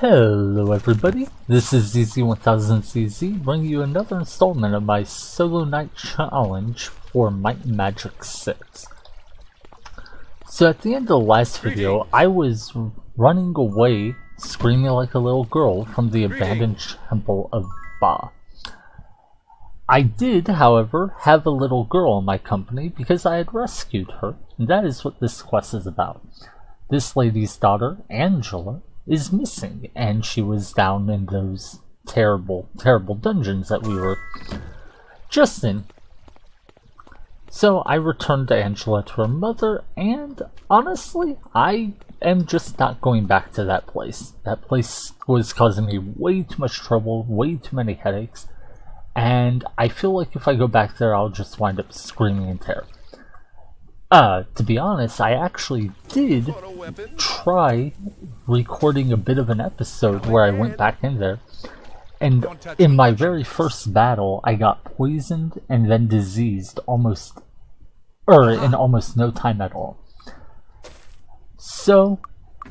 Hello everybody, this is ZZ1000CZ bringing you another installment of my Solo Night Challenge for Might and Magic 6. So at the end of the last video, I was running away, screaming like a little girl from the abandoned temple of Ba. I did, however, have a little girl in my company because I had rescued her, and that is what this quest is about. This lady's daughter, Angela, is missing, and she was down in those terrible dungeons that we were just in. So I returned to Angela to her mother, and honestly, I am just not going back to that place. That place was causing me way too much trouble, way too many headaches, and I feel like if I go back there, I'll just wind up screaming in terror. To be honest, I actually did try recording a bit of an episode where I went back in there, and in my very first battle, I got poisoned and then diseased in almost no time at all. So,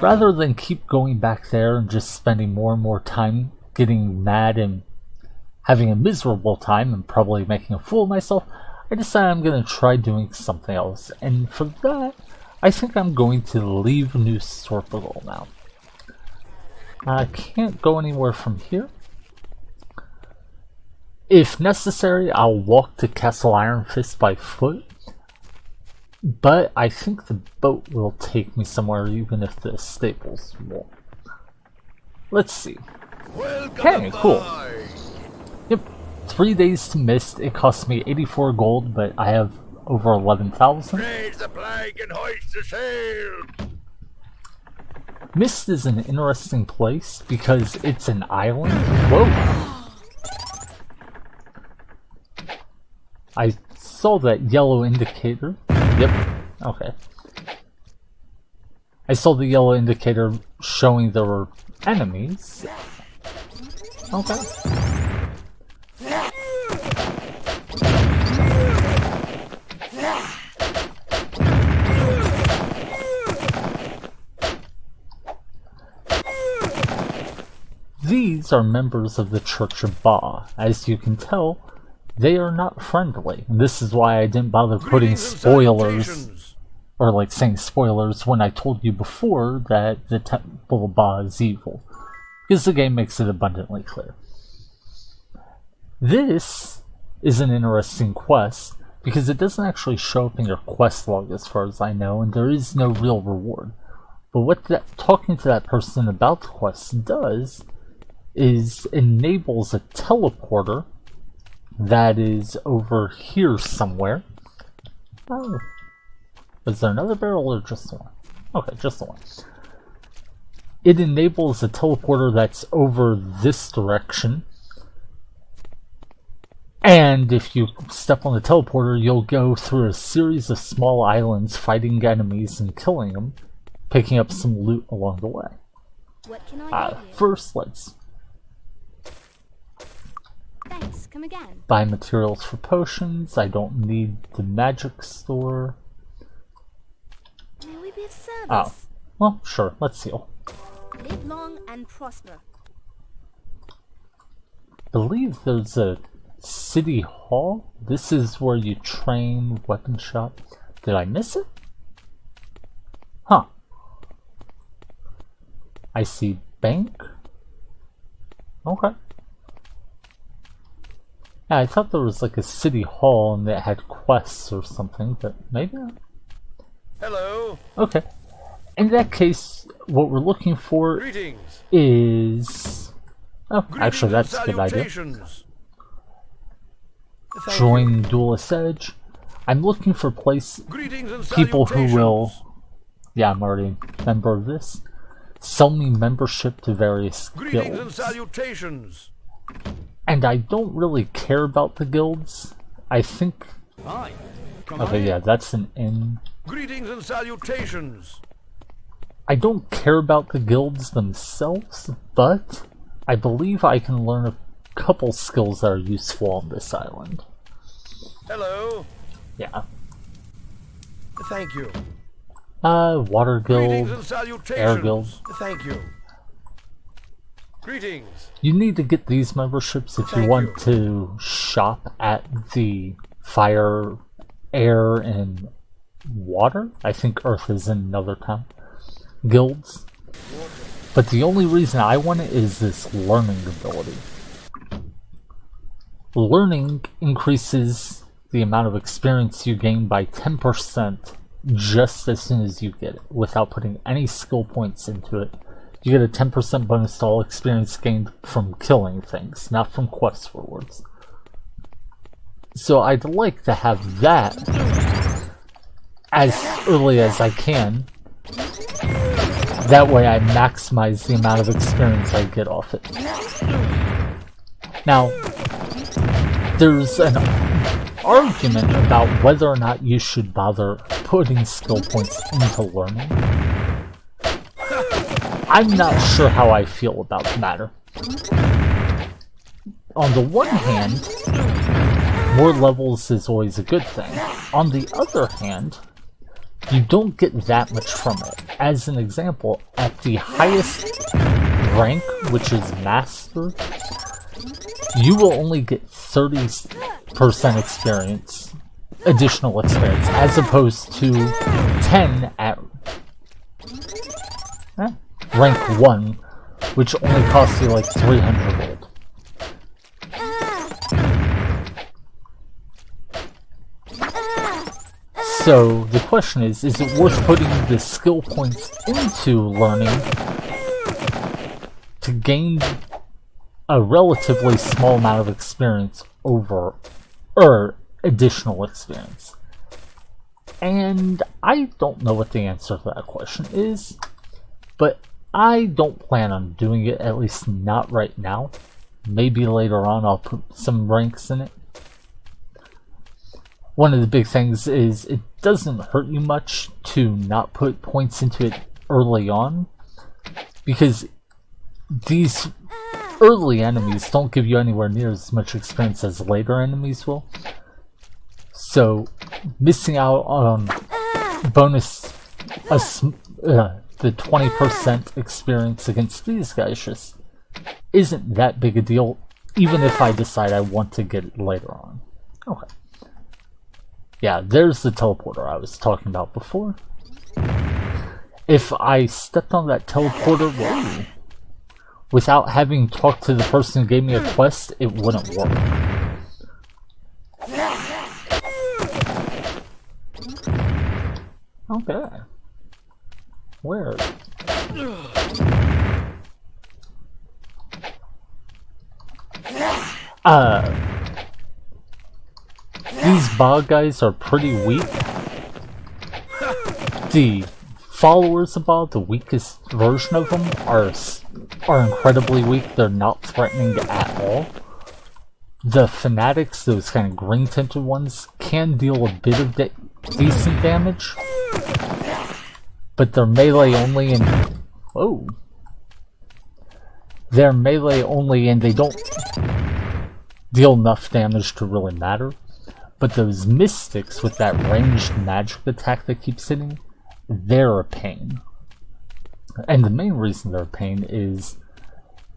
rather than keep going back there and just spending more and more time getting mad and having a miserable time and probably making a fool of myself, I decided I'm going to try doing something else, and for that, I think I'm going to leave New Sorpigal now. I can't go anywhere from here. If necessary, I'll walk to Castle Iron Fist by foot, but I think the boat will take me somewhere even if the stables won't. Let's see. Hey, cool. Yep. 3 days to Mist. It cost me 84 gold, but I have over 11,000. Raise the flag and hoist the sail! Mist is an interesting place because it's an island. Whoa! I saw that yellow indicator. Yep. Okay. I saw the yellow indicator showing there were enemies. Okay. These are members of the Church of Ba. As you can tell, they are not friendly. And this is why I didn't bother putting spoilers, or like saying spoilers, when I told you before that the Temple of Ba is evil. Because the game makes it abundantly clear. This is an interesting quest, because it doesn't actually show up in your quest log as far as I know, and there is no real reward. But what talking to that person about the quest does is enables a teleporter that is over here somewhere. Oh, is there another barrel or just the one? Okay, just the one. It enables a teleporter that's over this direction, and if you step on the teleporter, you'll go through a series of small islands fighting enemies and killing them, picking up some loot along the way. What can I do? First, let's Thanks, come again. buy materials for potions. I don't need the magic store. May we be of service? Oh, well, sure, let's heal. Live long and prosper. I believe there's a city hall. This is where you train weapon shop. Did I miss it? Huh. I see bank. Okay. Yeah, I thought there was like a city hall and that had quests or something, but maybe not. Hello. Okay. In that case, what we're looking for Greetings. is... Oh, actually that's a good idea. Join Duelist Edge. I'm looking for people who will... Yeah, I'm already a member of this. Sell me membership to various Greetings and guilds. salutations. And I don't really care about the guilds. I think... Hi. Okay, yeah, that's an inn. Greetings and salutations. I don't care about the guilds themselves, but I believe I can learn a couple skills that are useful on this island. Hello. Yeah. Thank you. Water Greetings guild, and salutations. air guild. Thank you. Greetings. You need to get these memberships if you Thank want you. to shop at the fire, air, and water. I think Earth is in another town. Guilds. But the only reason I want it is this learning ability. Learning increases the amount of experience you gain by 10% just as soon as you get it, without putting any skill points into it. You get a 10% bonus to all experience gained from killing things, not from quest rewards. So I'd like to have that as early as I can. That way I maximize the amount of experience I get off it. Now, there's an argument about whether or not you should bother putting skill points into learning. I'm not sure how I feel about the matter. On the one hand, more levels is always a good thing. On the other hand, you don't get that much from it. As an example, at the highest rank, which is Master, you will only get 30% experience, additional experience, as opposed to 10 at rank 1, which only costs you like 300 gold. So the question is it worth putting the skill points into learning to gain a relatively small amount of experience over, or additional experience? And I don't know what the answer to that question is, but I don't plan on doing it, at least not right now. Maybe later on I'll put some ranks in it. One of the big things is it doesn't hurt you much to not put points into it early on, because these early enemies don't give you anywhere near as much experience as later enemies will. So missing out on bonus, the 20% experience against these guys just isn't that big a deal, even if I decide I want to get it later on. Okay. Yeah, there's the teleporter I was talking about before. If I stepped on that teleporter without having talked to the person who gave me a quest, it wouldn't work. Okay. Where? These bog guys are pretty weak. The followers of Bog, the weakest version of them, are incredibly weak. They're not threatening at all. The fanatics, those kind of green tinted ones, can deal a bit of decent damage, but they're melee only and they're melee only and they don't deal enough damage to really matter. But those mystics with that ranged magic attack that keeps hitting, they're a pain. And the main reason they're a pain is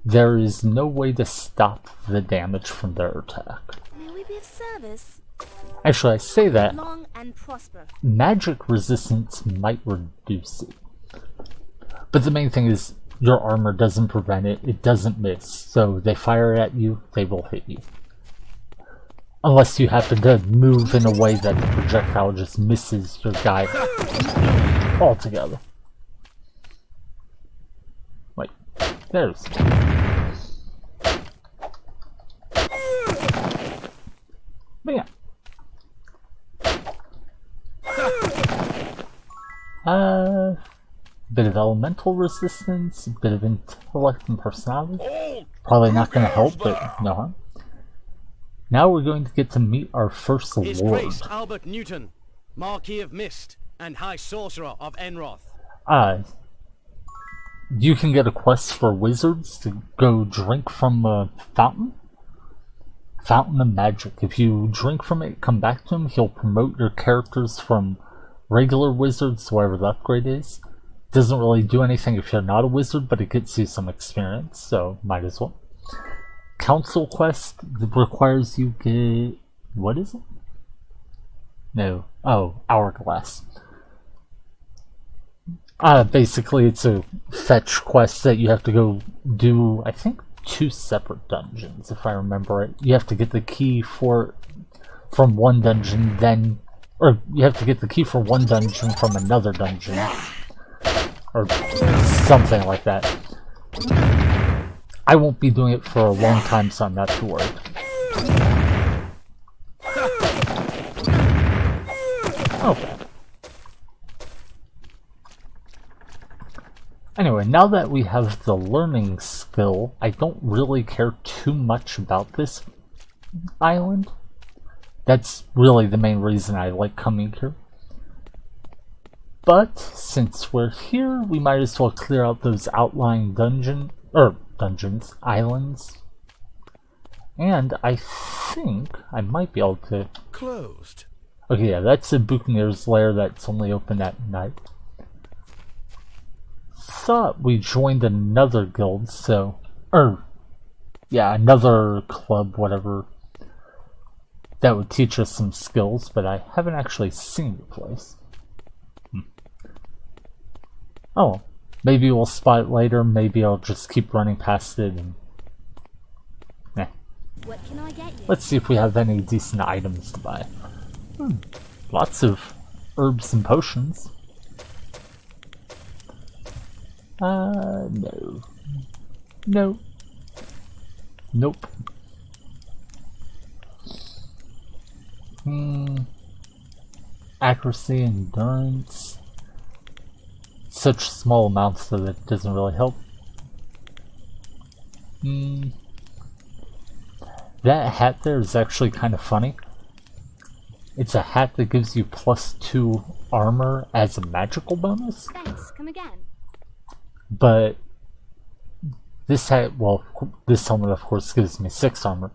there is no way to stop the damage from their attack. May we be of service? Actually, I say that Long and prosper. magic resistance might reduce it. But the main thing is your armor doesn't prevent it, it doesn't miss. So they fire at you, they will hit you. Unless you happen to move in a way that the projectile just misses your guy altogether. Wait, there's... But yeah. Bit of elemental resistance, a bit of intellect and personality. Probably not going to help, but no harm. Now we're going to get to meet our first His lord. Grace Albert Newton, Marquis of Mist and High Sorcerer of Enroth. You can get a quest for wizards to go drink from a fountain. Fountain of Magic. If you drink from it, come back to him, he'll promote your characters from regular wizards to whatever the upgrade is doesn't really do anything if you're not a wizard, but it gets you some experience, so might as well. Council quest requires you get... what is it? No. Oh, Hourglass. Basically it's a fetch quest that you have to go do, I think, 2 separate dungeons, if I remember it. You have to get the key from one dungeon, then... or you have to get the key for one dungeon from another dungeon. Or something like that. I won't be doing it for a long time, so I'm not too worried. Okay. Anyway, now that we have the learning skill, I don't really care too much about this island. That's really the main reason I like coming here. But since we're here, we might as well clear out those outlying islands. And I think I might be able to... Closed. Okay, yeah, that's a Buccaneer's Lair that's only open at night. Thought we joined another guild, so... yeah, another club, whatever. That would teach us some skills, but I haven't actually seen the place. Oh, maybe we'll spot it later, maybe I'll just keep running past it and... eh. What can I get you? Let's see if we have any decent items to buy. Lots of herbs and potions. No. No. Nope. Accuracy, endurance. Such small amounts that it doesn't really help. That hat there is actually kind of funny. It's a hat that gives you +2 armor as a magical bonus. Thanks, come again. But this hat, well, this helmet of course gives me 6 armor.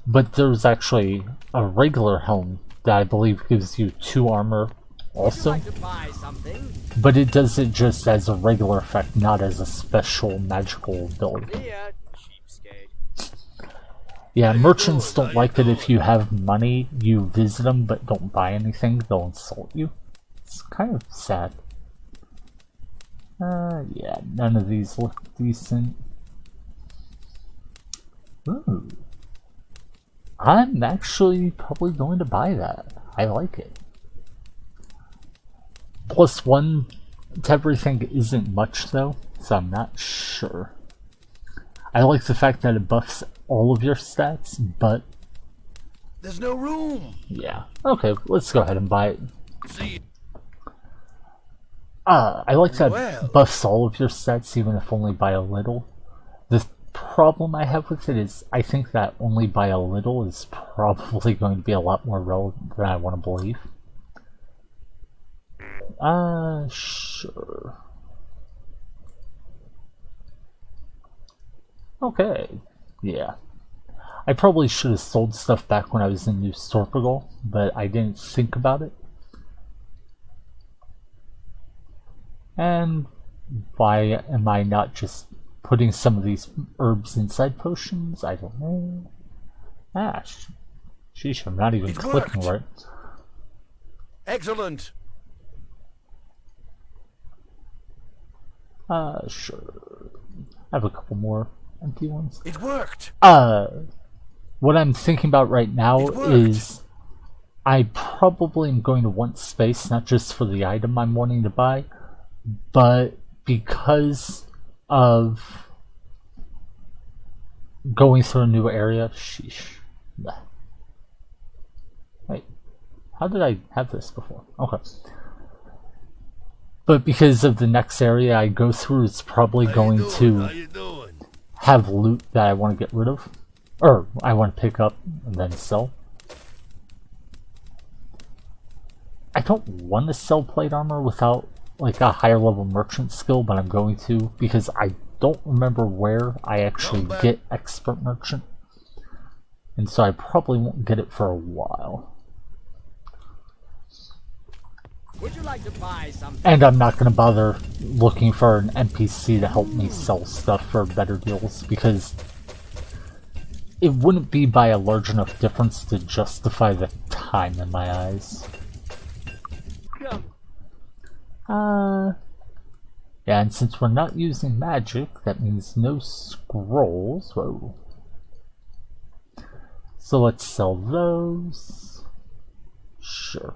But there's actually a regular helm that I believe gives you 2 armor also. Would you like to buy something? But it does it just as a regular effect, not as a special magical ability. Here, cheapskate. Yeah, merchants don't like that if you have money, you visit them but don't buy anything, they'll insult you. It's kind of sad. Yeah, none of these look decent. Ooh. I'm actually probably going to buy that. I like it. +1 to everything isn't much though, so I'm not sure. I like the fact that it buffs all of your stats, but... There's no room. yeah. Okay, let's go ahead and buy it. See. I like that Well. it buffs all of your stats, even if only by a little. The problem I have with it is, I think that only by a little is probably going to be a lot more relevant than I want to believe. Sure. Okay, yeah. I probably should have sold stuff back when I was in New Storpagal, but I didn't think about it. And why am I not just putting some of these herbs inside potions? I don't know. Sheesh, I'm not even clicking right. Excellent. Sure. I have a couple more empty ones. It worked. What I'm thinking about right now is I probably am going to want space, not just for the item I'm wanting to buy, but because of going through a new area. Sheesh. Wait, how did I have this before? Okay. But because of the next area I go through, it's probably going to have loot that I want to get rid of. Or I want to pick up and then sell. I don't want to sell plate armor without like a higher level merchant skill, but I'm going to because I don't remember where I actually get expert merchant. And so I probably won't get it for a while. Would you like to buy something? And I'm not gonna bother looking for an NPC to help me sell stuff for better deals, because it wouldn't be by a large enough difference to justify the time in my eyes. Yeah, and since we're not using magic, that means no scrolls. Whoa. So let's sell those. Sure.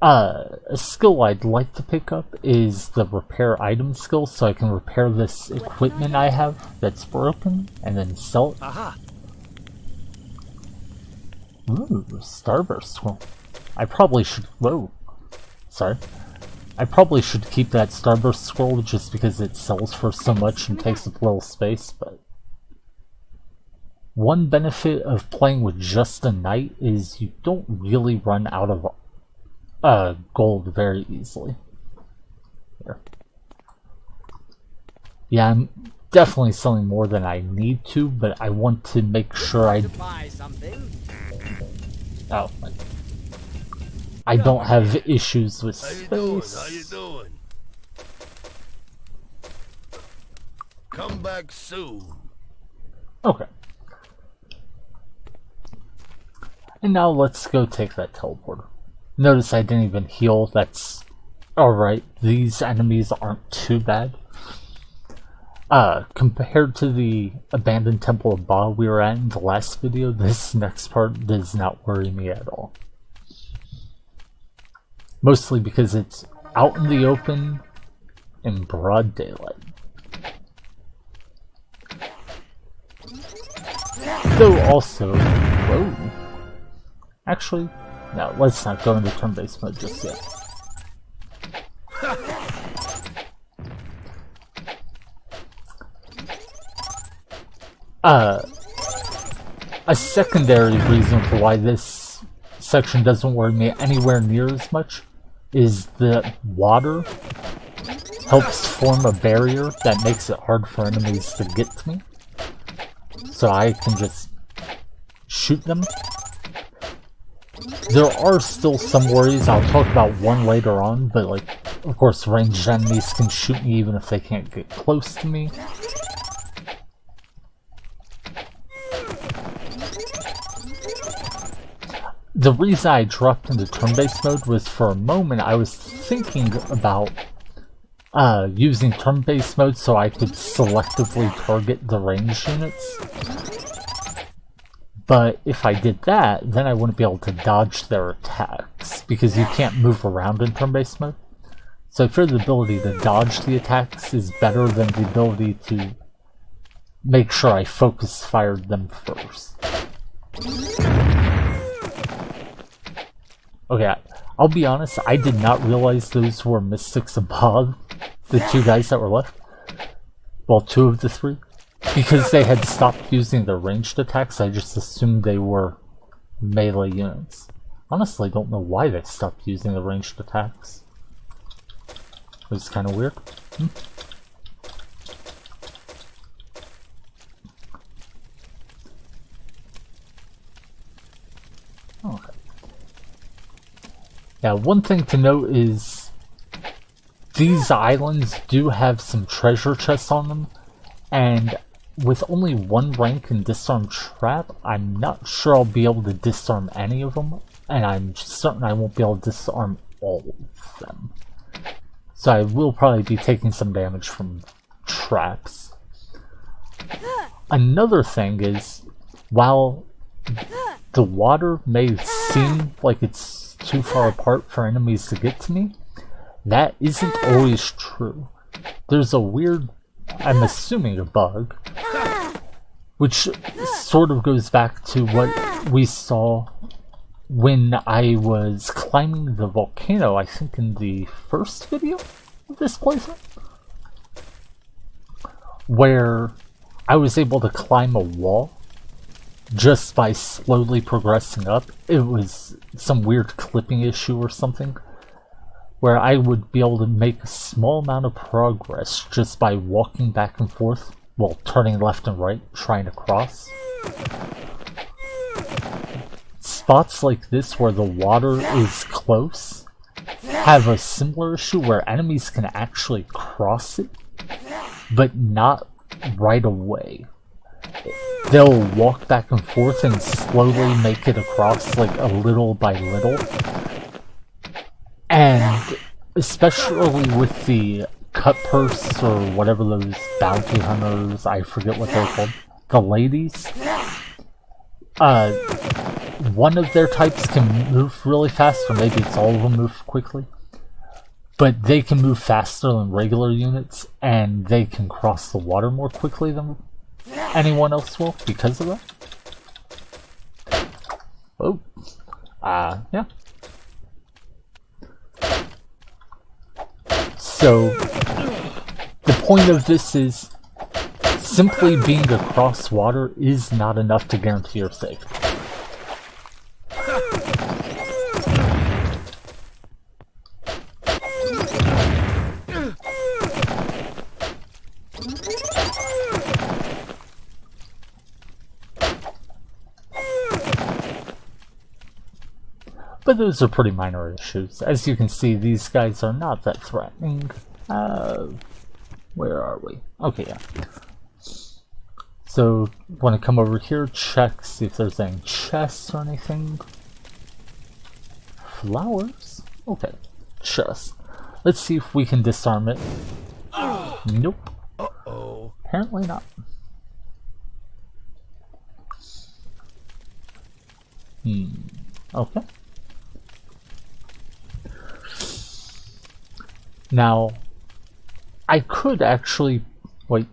A skill I'd like to pick up is the repair item skill, so I can repair this equipment I have that's broken, and then sell it. Aha! Ooh, Starburst scroll. I probably should... Whoa. Sorry. I probably should keep that Starburst scroll just because it sells for so much and takes up little space, but... One benefit of playing with just a knight is you don't really run out of gold very easily. Here. Yeah, I'm definitely selling more than I need to, but I want to make sure I... Oh. I don't have issues with space. How you doing? Come back soon. Okay. And now let's go take that teleporter. Notice I didn't even heal, that's alright. These enemies aren't too bad. Compared to the abandoned Temple of Ba we were at in the last video, this next part does not worry me at all. Mostly because it's out in the open in broad daylight. Though also, whoa. Actually, no, let's not go into turn-based mode just yet. A secondary reason for why this section doesn't worry me anywhere near as much is that water helps form a barrier that makes it hard for enemies to get to me. So I can just shoot them. There are still some worries, I'll talk about one later on, but like, of course ranged enemies can shoot me even if they can't get close to me. The reason I dropped into turn-based mode was for a moment I was thinking about using turn-based mode so I could selectively target the ranged units. But if I did that, then I wouldn't be able to dodge their attacks, because you can't move around in turn-based mode. So I fear the ability to dodge the attacks is better than the ability to make sure I focus fired them first. Okay, I'll be honest, I did not realize those were Mystics above the two guys that were left. Well, two of the three. Because they had stopped using their ranged attacks, I just assumed they were melee units. Honestly, I don't know why they stopped using the ranged attacks. It was kind of weird. Okay. Yeah, one thing to note is these islands do have some treasure chests on them, and with only one rank in Disarm Trap, I'm not sure I'll be able to disarm any of them, and I'm certain I won't be able to disarm all of them. So I will probably be taking some damage from traps. Another thing is, while the water may seem like it's too far apart for enemies to get to me, that isn't always true. There's a weird, I'm assuming a bug, which sort of goes back to what we saw when I was climbing the volcano, I think in the first video of this playthrough, where I was able to climb a wall just by slowly progressing up. It was some weird clipping issue or something, where I would be able to make a small amount of progress just by walking back and forth, well, turning left and right, trying to cross. Spots like this where the water is close have a similar issue where enemies can actually cross it, but not right away. They'll walk back and forth and slowly make it across, like, a little by little. And especially with the cut purse or whatever those bounty hunters, I forget what they're called, the ladies, one of their types can move really fast, or maybe it's all of them move quickly, but they can move faster than regular units, and they can cross the water more quickly than anyone else will because of that. Oh, yeah. So, the point of this is, simply being across water is not enough to guarantee your safety. But those are pretty minor issues. As you can see, these guys are not that threatening. Where are we? Okay, yeah. So, want to come over here, check, see if there's any chests or anything. Flowers? Okay, chest. Let's see if we can disarm it. Nope. Uh-oh. Apparently not. Okay. Now, I could actually... Wait,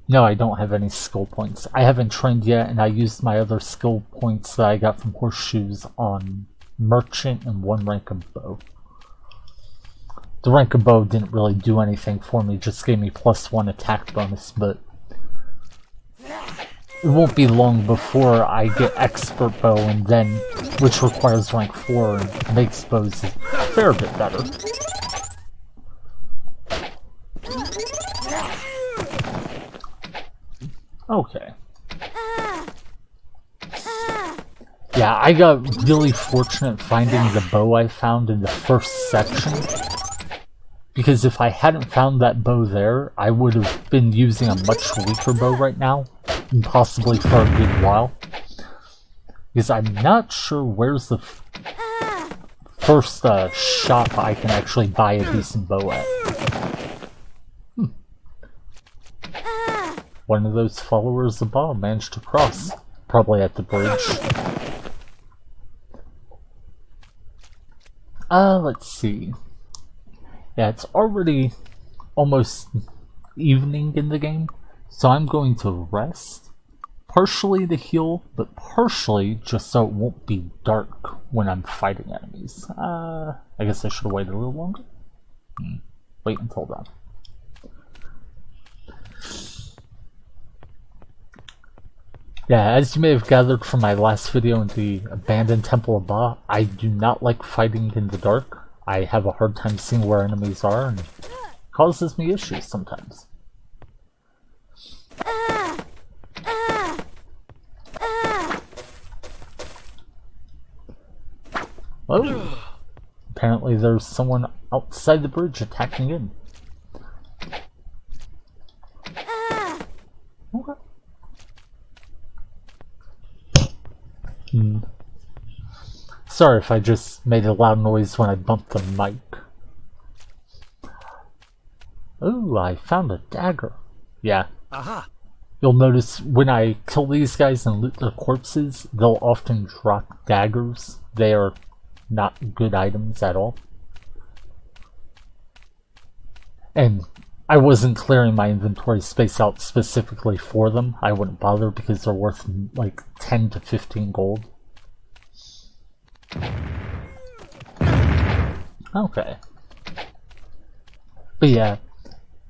no, I don't have any skill points. I haven't trained yet, and I used my other skill points that I got from horseshoes on merchant and one rank of bow. The rank of bow didn't really do anything for me, just gave me +1 attack bonus, but it won't be long before I get expert bow, and then, which requires rank 4 and makes bows a fair bit better. Okay. Yeah, I got really fortunate finding the bow I found in the first section, because if I hadn't found that bow there, I would have been using a much weaker bow right now, and possibly for a good while. Because I'm not sure where's the first shop I can actually buy a decent bow at. One of those followers of Bob managed to cross, probably at the bridge. Let's see. Yeah, it's already almost evening in the game, so I'm going to rest. Partially to heal, but partially just so it won't be dark when I'm fighting enemies. I guess I should have waited a little longer. Wait until then. Yeah, as you may have gathered from my last video in the Abandoned Temple of Ba, I do not like fighting in the dark. I have a hard time seeing where enemies are, and it causes me issues sometimes. Oh! Apparently there's someone outside the bridge attacking in. Okay. Sorry if I just made a loud noise when I bumped the mic. Oh, I found a dagger. Yeah. Aha! You'll notice when I kill these guys and loot their corpses, they'll often drop daggers. They are not good items at all. And I wasn't clearing my inventory space out specifically for them. I wouldn't bother because they're worth like 10 to 15 gold. Okay. But yeah,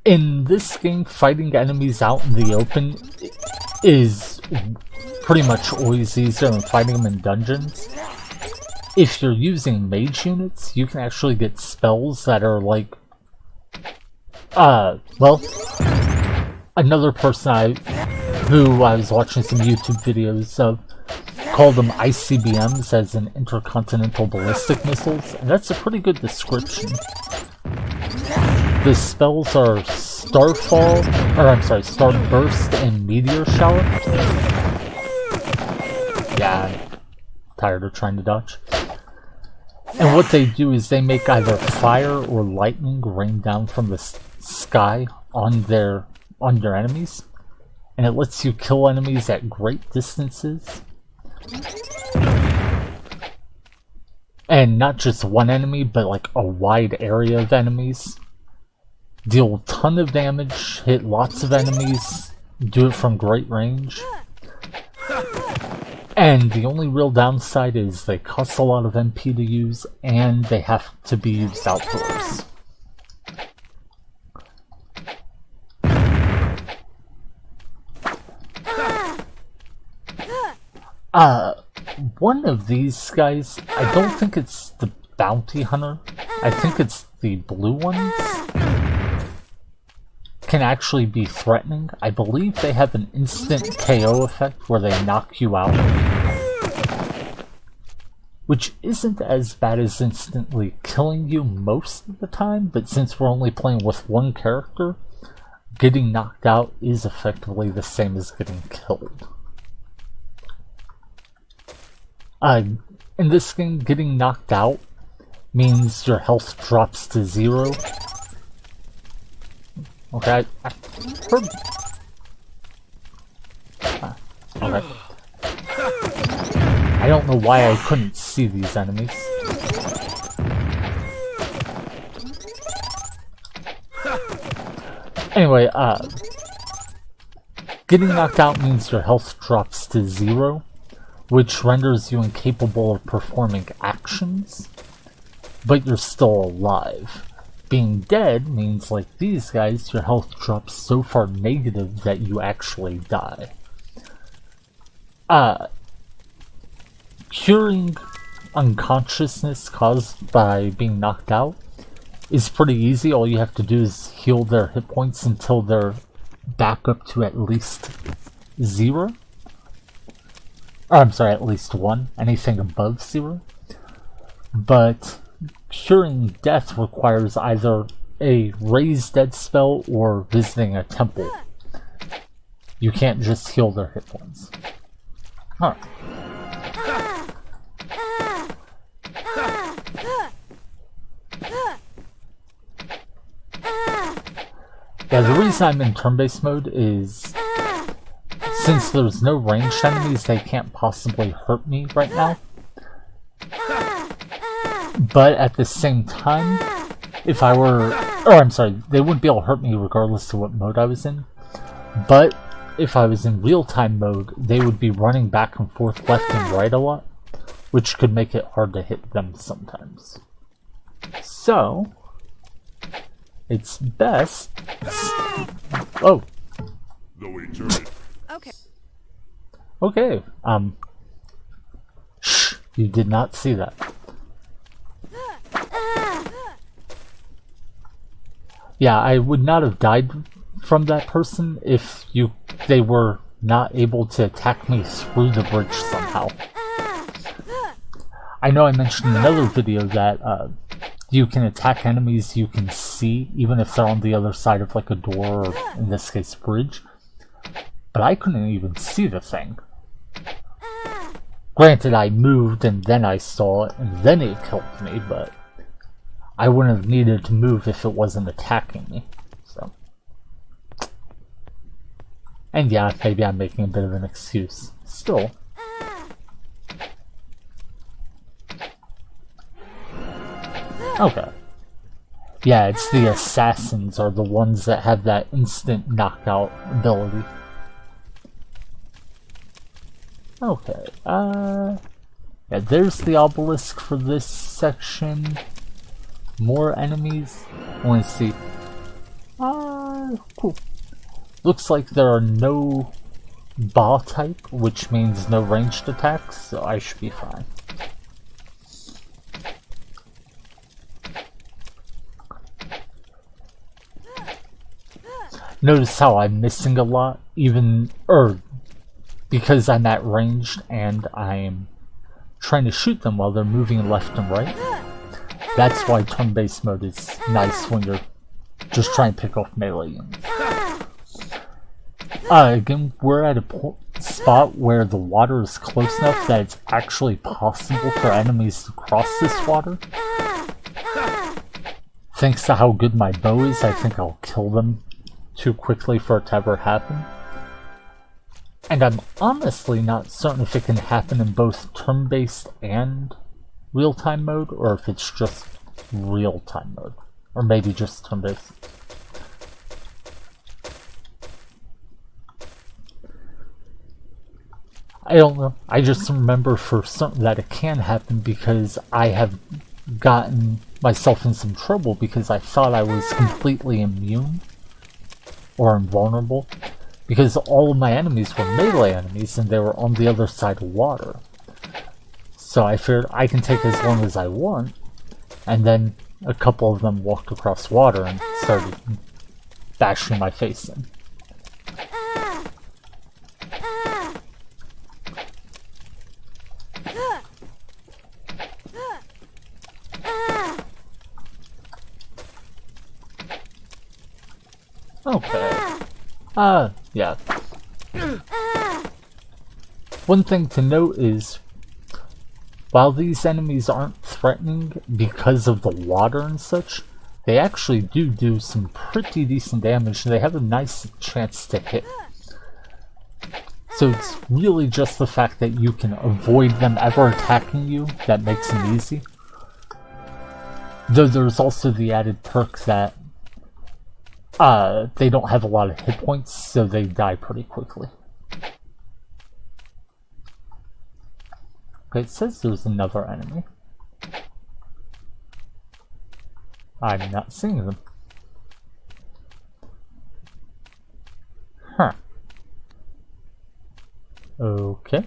in this game, fighting enemies out in the open is pretty much always easier than fighting them in dungeons. If you're using mage units, you can actually get spells that are like well, another person who I was watching some YouTube videos of call them ICBMs, as in intercontinental ballistic missiles, and that's a pretty good description. The spells are Starfall, Starburst and Meteor Shower. Yeah, I'm tired of trying to dodge. And what they do is they make either fire or lightning rain down from the sky on their enemies, and it lets you kill enemies at great distances. And not just one enemy, but like a wide area of enemies. Deal a ton of damage, hit lots of enemies, do it from great range. And the only real downside is they cost a lot of MP to use, and they have to be used outdoors. One of these guys, I don't think it's the bounty hunter, I think it's the blue ones, can actually be threatening. I believe they have an instant KO effect where they knock you out, which isn't as bad as instantly killing you most of the time, but since we're only playing with one character, getting knocked out is effectively the same as getting killed. In this game, getting knocked out means your health drops to 0. Okay, I heard... okay. I don't know why I couldn't see these enemies. Anyway, getting knocked out means your health drops to 0, which renders you incapable of performing actions, but you're still alive. Being dead means, like these guys, your health drops so far negative that you actually die. Curing unconsciousness caused by being knocked out is pretty easy. All you have to do is heal their hit points until they're back up to at least 0. Or, I'm sorry, at least 1. Anything above 0. But curing death requires either a raise dead spell or visiting a temple. You can't just heal their hit points. Huh. Yeah, the reason I'm in turn-based mode is since there's no ranged enemies, they can't possibly hurt me right now. But at the same time, if I were... Or, I'm sorry, they wouldn't be able to hurt me regardless of what mode I was in. But if I was in real-time mode, they would be running back and forth left and right a lot, which could make it hard to hit them sometimes. So, it's best... Oh! Okay. Okay, shh, you did not see that. Yeah, I would not have died from that person if they were not able to attack me through the bridge somehow. I know I mentioned in another video that you can attack enemies you can see, even if they're on the other side of like a door, or in this case, bridge. But I couldn't even see the thing. Granted, I moved and then I saw it and then it killed me, but I wouldn't have needed to move if it wasn't attacking me. So, and yeah, maybe I'm making a bit of an excuse. Still. Okay. Yeah, it's the assassins are the ones that have that instant knockout ability. Okay, yeah, there's the obelisk for this section. More enemies. I want to see. Cool. Looks like there are no Ba type, which means no ranged attacks, so I should be fine. Notice how I'm missing a lot, even, because I'm at range and I'm trying to shoot them while they're moving left and right. That's why turn-based mode is nice when you're just trying to pick off melee units. Again, we're at a spot where the water is close enough that it's actually possible for enemies to cross this water. Thanks to how good my bow is, I think I'll kill them too quickly for it to ever happen. And I'm honestly not certain if it can happen in both turn-based and real-time mode, or if it's just real-time mode. Or maybe just turn-based. I don't know. I just remember for certain that it can happen because I have gotten myself in some trouble because I thought I was completely immune or invulnerable because all of my enemies were melee enemies and they were on the other side of water. So I figured I can take as long as I want, and then a couple of them walked across water and started bashing my face in. Okay. Yeah. One thing to note is, while these enemies aren't threatening because of the water and such, they actually do some pretty decent damage and they have a nice chance to hit. So it's really just the fact that you can avoid them ever attacking you that makes them easy. Though there's also the added perk that they don't have a lot of hit points, so they die pretty quickly. Okay, it says there's another enemy. I'm not seeing them. Huh. Okay.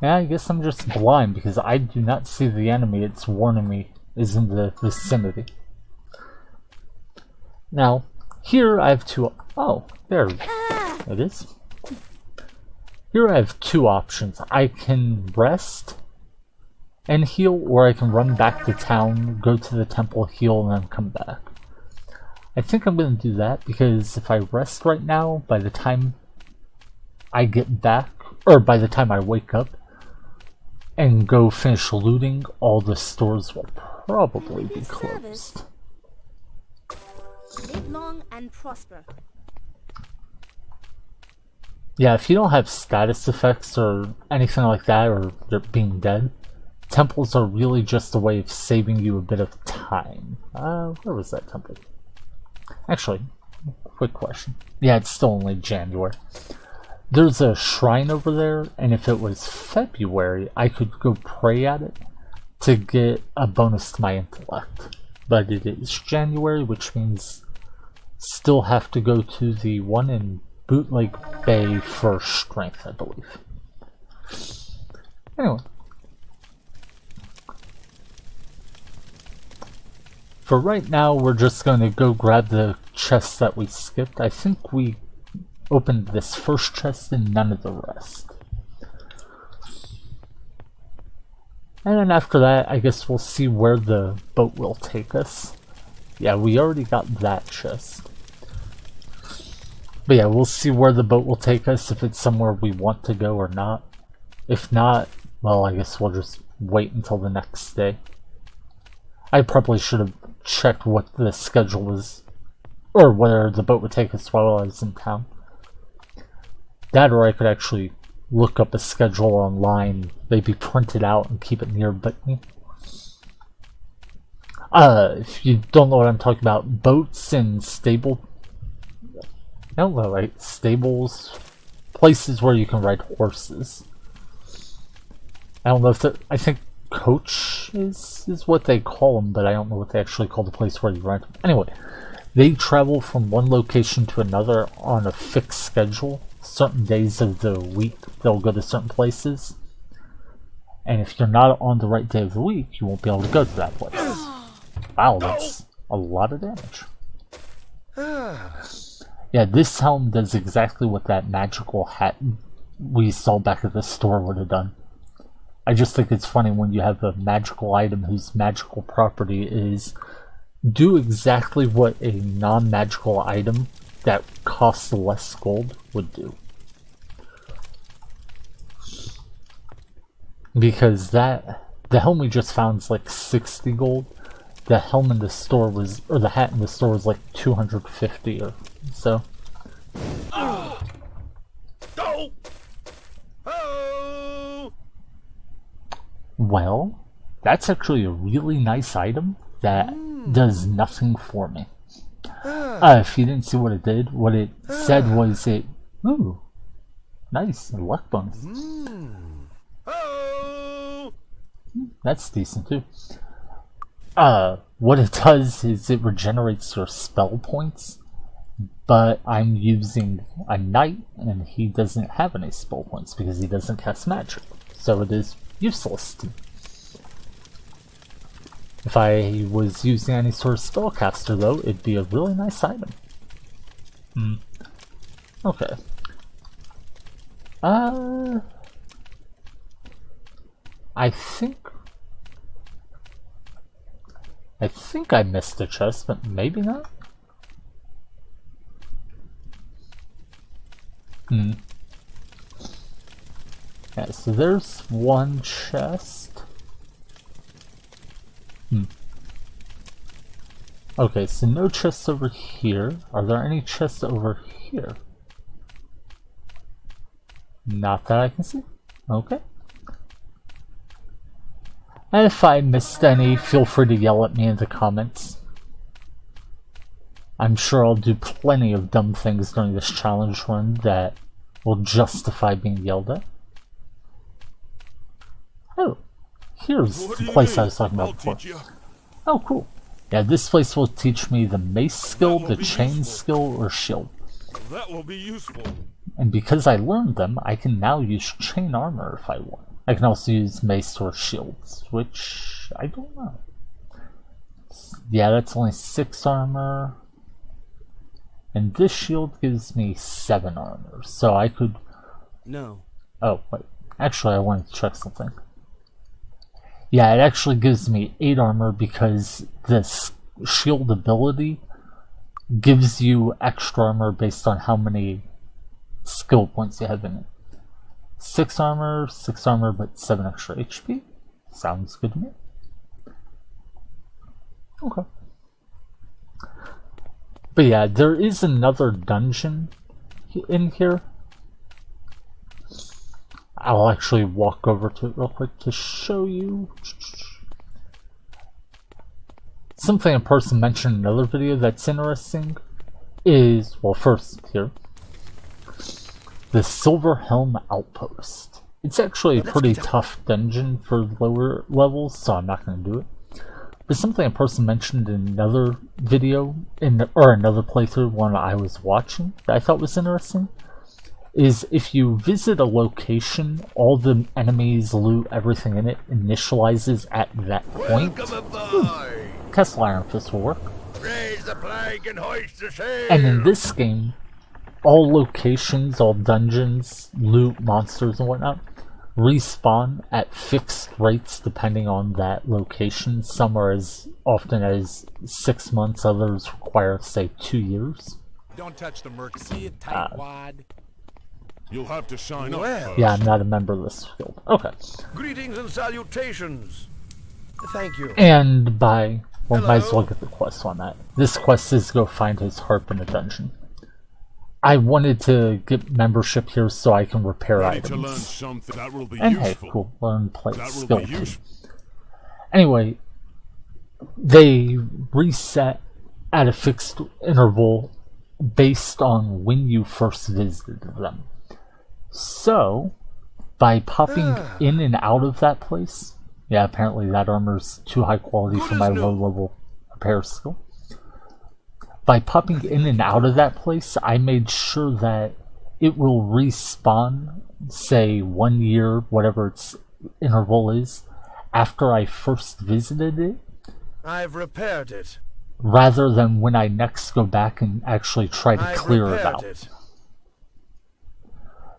Yeah, I guess I'm just blind because I do not see the enemy it's warning me is in the vicinity. Now, here I have two... Oh, there it is. Here I have two options. I can rest and heal, or I can run back to town, go to the temple, heal, and then come back. I think I'm going to do that because if I rest right now, by the time I get back, or by the time I wake up and go finish looting, all the stores will probably be closed. Live long and prosper. Yeah, if you don't have status effects or anything like that, or you're being dead, temples are really just a way of saving you a bit of time. Where was that temple? Actually, quick question. Yeah, it's still only January. There's a shrine over there, and if it was February, I could go pray at it to get a bonus to my intellect. But it is January, which means still have to go to the one in Bootleg Bay for strength, I believe. Anyway. For right now, we're just going to go grab the chest that we skipped. I think we opened this first chest and none of the rest. And then after that, I guess we'll see where the boat will take us. Yeah, we already got that chest. But yeah, we'll see where the boat will take us, if it's somewhere we want to go or not. If not, well, I guess we'll just wait until the next day. I probably should have checked what the schedule was, or where the boat would take us while I was in town. That, or I could actually look up a schedule online, maybe print it out and keep it nearby me. If you don't know what I'm talking about, boats and stables, places where you can ride horses. I don't know if I think coach is what they call them, but I don't know what they actually call the place where you ride them. Anyway, they travel from one location to another on a fixed schedule. Certain days of the week they'll go to certain places, and if you're not on the right day of the week, you won't be able to go to that place. Wow, that's a lot of damage. Yeah, this helm does exactly what that magical hat we saw back at the store would have done. I just think it's funny when you have a magical item whose magical property is do exactly what a non-magical item that costs less gold would do. Because the helm we just found is like 60 gold. The helm in the store was, or the hat in the store was like 250 or so. Go! Oh! Well, that's actually a really nice item that does nothing for me. If you didn't see what it did, what it said was it, ooh, nice, luck bonus. Oh! That's decent too. What it does is it regenerates your spell points, but I'm using a knight and he doesn't have any spell points because he doesn't cast magic, so it is useless to me. If I was using any sort of spellcaster though, it'd be a really nice item. Okay. I think I missed a chest, but maybe not. Yeah, so there's one chest. Okay, so no chests over here. Are there any chests over here? Not that I can see. Okay. And if I missed any, feel free to yell at me in the comments. I'm sure I'll do plenty of dumb things during this challenge run that will justify being yelled at. Oh, here's the place I was talking about before. Oh, cool. Yeah, this place will teach me the mace skill, the chain skill, or shield. That will be useful. And because I learned them, I can now use chain armor if I want. I can also use mace or shields, which I don't know. Yeah, that's only 6 armor. And this shield gives me 7 armor, so I could... No. Oh, wait. Actually, I wanted to check something. Yeah, it actually gives me 8 armor because this shield ability gives you extra armor based on how many skill points you have in it. 6 armor, but 7 extra HP. Sounds good to me. Okay. But yeah, there is another dungeon in here. I'll actually walk over to it real quick to show you. Something a person mentioned in another video that's interesting is, well, first here, the Silver Helm Outpost. It's actually a pretty tough dungeon for lower levels, so I'm not going to do it. But something a person mentioned in another video, or another playthrough, one I was watching, that I thought was interesting, is if you visit a location, all the enemies, loot, everything in it initializes at that point. Castle Iron Fist will work. Raise the flag and hoist the sail. And in this game, all locations, all dungeons, loot, monsters, and whatnot respawn at fixed rates depending on that location. Some are as often as 6 months, others require, say, 2 years. Don't touch the merc. See it tight wad. You'll have to shine up Well. first. Yeah, I'm not a member of this guild. Okay. Greetings and salutations. Thank you. And by... well, might as Hello. well get the quest on that. This quest is to go find his harp in a dungeon. I wanted to get membership here so I can repair Ready to learn items. something that will be And hey, useful. cool, learn play That will skill be too. useful. Anyway, they reset at a fixed interval based on when you first visited them. So, by popping in and out of that place, yeah, apparently that armor's too high quality for my low level repair skill. By popping in and out of that place, I made sure that it will respawn, say 1 year, whatever its interval is, after I first visited it. I've repaired it. rather than when I next go back and actually try to I've clear it repaired out. it. I've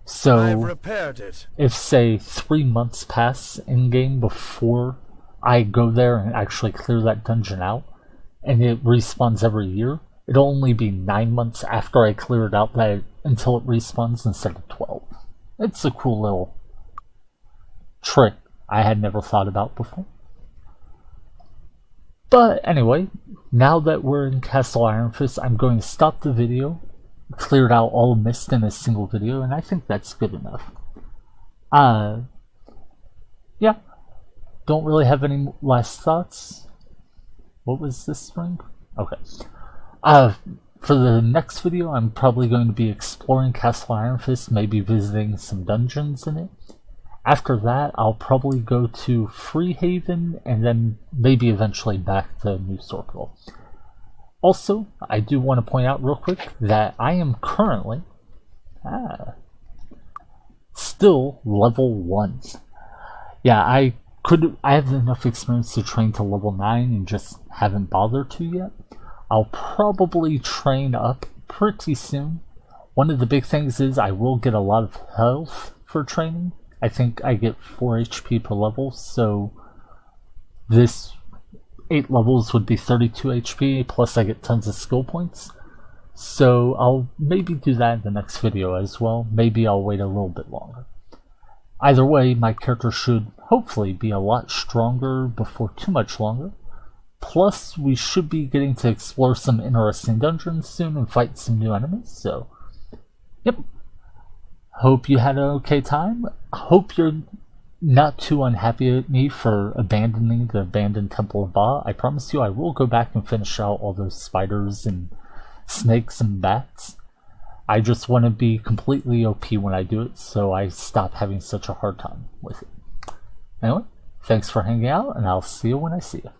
So, repaired it. if say 3 months pass in-game before I go there and actually clear that dungeon out, and it respawns every year, it'll only be 9 months after I clear it out until it respawns instead of 12. It's a cool little trick I had never thought about before. But anyway, now that we're in Castle Iron Fist, I'm going to stop the video, cleared out all mist in a single video, and I think that's good enough. Yeah, don't really have any last thoughts. What was this ring? Okay. For the next video, I'm probably going to be exploring Castle Iron Fist, maybe visiting some dungeons in it. After that, I'll probably go to Freehaven, and then maybe eventually back to New Sorkville. Also, I do want to point out real quick that I am currently still level 1. Yeah, I have enough experience to train to level 9 and just haven't bothered to yet. I'll probably train up pretty soon. One of the big things is I will get a lot of health for training. I think I get 4 HP per level, so this 8 levels would be 32 HP, plus I get tons of skill points. So I'll maybe do that in the next video as well. Maybe I'll wait a little bit longer. Either way, my character should hopefully be a lot stronger before too much longer. Plus, we should be getting to explore some interesting dungeons soon and fight some new enemies, so yep. Hope you had an okay time. Hope you're not too unhappy at me for abandoning the abandoned Temple of Ba. I promise you I will go back and finish out all those spiders and snakes and bats. I just want to be completely OP when I do it, so I stop having such a hard time with it. Anyway, thanks for hanging out, and I'll see you when I see you.